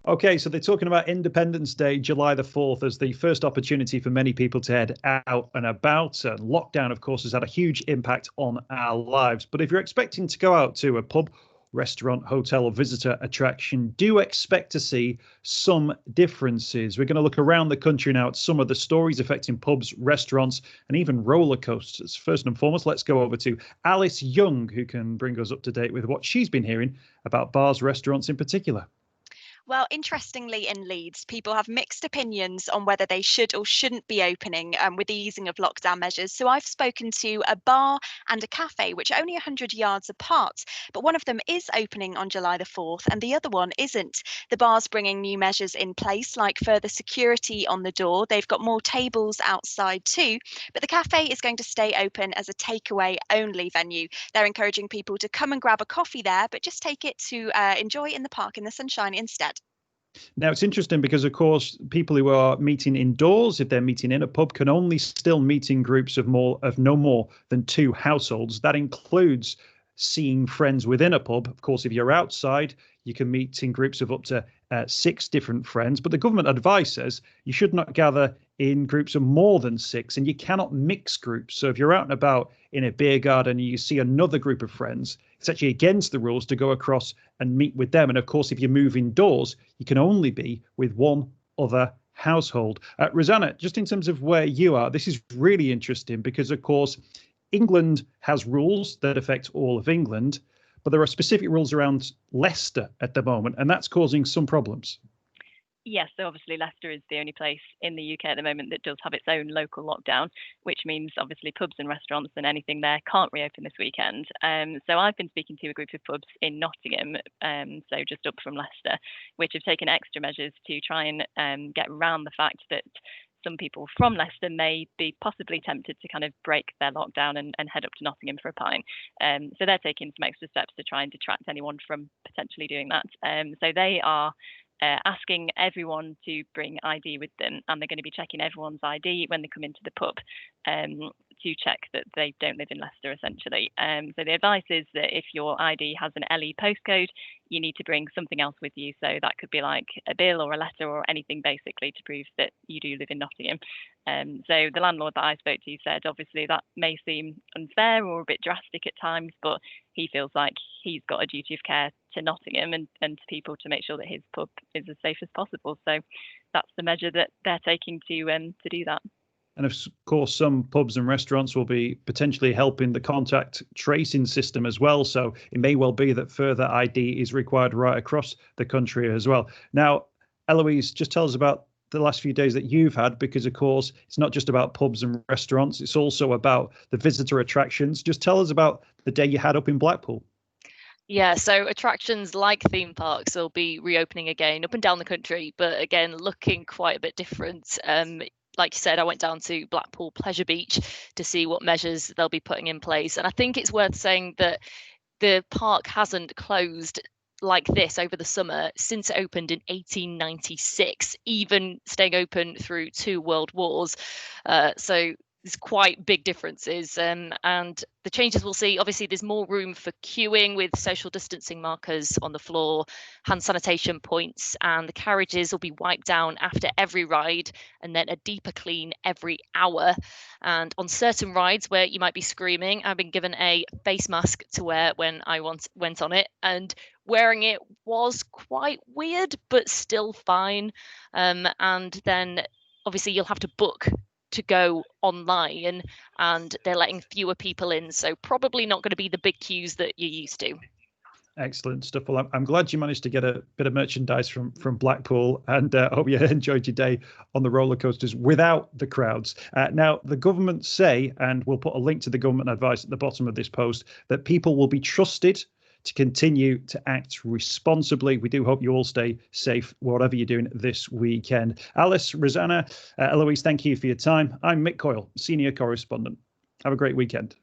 Okay, so they're talking about Independence Day, July the 4th, as the first opportunity for many people to head out and about. Lockdown, of course, has had a huge impact on our lives. But if you're expecting to go out to a pub, restaurant, hotel, or visitor attraction, do expect to see some differences. We're going to look around the country now at some of the stories affecting pubs, restaurants, and even roller coasters. First and foremost, let's go over to Alice Young, who can bring us up to date with what she's been hearing about bars, restaurants in particular. Well, interestingly, in Leeds, people have mixed opinions on whether they should or shouldn't be opening with the easing of lockdown measures. So I've spoken to a bar and a cafe, which are only 100 yards apart, but one of them is opening on July the 4th and the other one isn't. The bar's bringing new measures in place, like further security on the door. They've got more tables outside too, but the cafe is going to stay open as a takeaway only venue. They're encouraging people to come and grab a coffee there, but just take it to enjoy in the park in the sunshine instead. Now, it's interesting because, of course, people who are meeting indoors, if they're meeting in a pub, can only still meet in groups of no more than 2 households. That includes seeing friends within a pub. Of course, if you're outside, you can meet in groups of up to 6 different friends. But the government advice says you should not gather in groups of more than 6, and you cannot mix groups. So if you're out and about in a beer garden and you see another group of friends, it's actually against the rules to go across and meet with them. And of course, if you move indoors, you can only be with one other household. Rosanna, just in terms of where you are, this is really interesting because, of course, England has rules that affect all of England, but there are specific rules around Leicester at the moment, and that's causing some problems. Yes, so obviously Leicester is the only place in the UK at the moment that does have its own local lockdown, which means obviously pubs and restaurants and anything there can't reopen this weekend. So I've been speaking to a group of pubs in Nottingham, so just up from Leicester, which have taken extra measures to try and get around the fact that some people from Leicester may be possibly tempted to kind of break their lockdown and head up to Nottingham for a pint. So they're taking some extra steps to try and detract anyone from potentially doing that. So they are asking everyone to bring ID with them, and they're going to be checking everyone's ID when they come into the pub to check that they don't live in Leicester, essentially. So the advice is that if your ID has an LE postcode, you need to bring something else with you. So that could be like a bill or a letter or anything basically to prove that you do live in Nottingham. So the landlord that I spoke to said obviously that may seem unfair or a bit drastic at times, but he feels like he's got a duty of care to Nottingham and to people to make sure that his pub is as safe as possible. So that's the measure that they're taking to do that. And of course, some pubs and restaurants will be potentially helping the contact tracing system as well. So it may well be that further ID is required right across the country as well. Now, Eloise, just tell us about the last few days that you've had, because, of course, it's not just about pubs and restaurants. It's also about the visitor attractions. Just tell us about the day you had up in Blackpool. Yeah, so attractions like theme parks will be reopening again up and down the country, but again, looking quite a bit different. Like you said, I went down to Blackpool Pleasure Beach to see what measures they'll be putting in place. And I think it's worth saying that the park hasn't closed like this over the summer since it opened in 1896, even staying open through 2 world wars. So there's quite big differences, and the changes we'll see, obviously there's more room for queuing with social distancing markers on the floor, hand sanitation points, and the carriages will be wiped down after every ride and then a deeper clean every hour. And on certain rides where you might be screaming, I've been given a face mask to wear when I went on it, and wearing it was quite weird but still fine. And then obviously you'll have to book to go online, and they're letting fewer people in, so probably not going to be the big queues that you're used to. Excellent stuff. Well, I'm glad you managed to get a bit of merchandise from Blackpool, and hope you enjoyed your day on the roller coasters without the crowds. Now, the government say, and we'll put a link to the government advice at the bottom of this post, that people will be trusted to continue to act responsibly. We do hope you all stay safe, whatever you're doing this weekend. Alice, Rosanna, Eloise, thank you for your time. I'm Mick Coyle, Senior Correspondent. Have a great weekend.